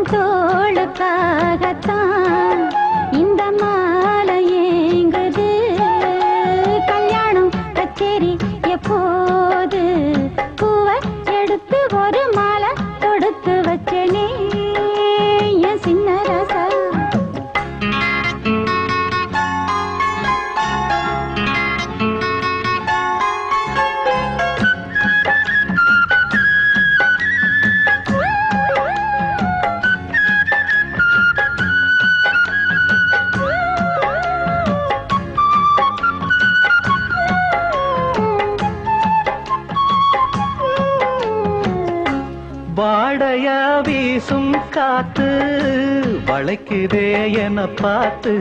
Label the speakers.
Speaker 1: உன் தோளுக்காகத்தான் இந்த மாலை ஏங்குது. கல்யாணம் கச்சேரி எப்போது? பூவை எடுத்து ஒரு மாலை தொடுத்து வச்சனே என் சின்ன ராசா.
Speaker 2: வாடையா வீசும் காத்து வளைக்குதே என பார்த்து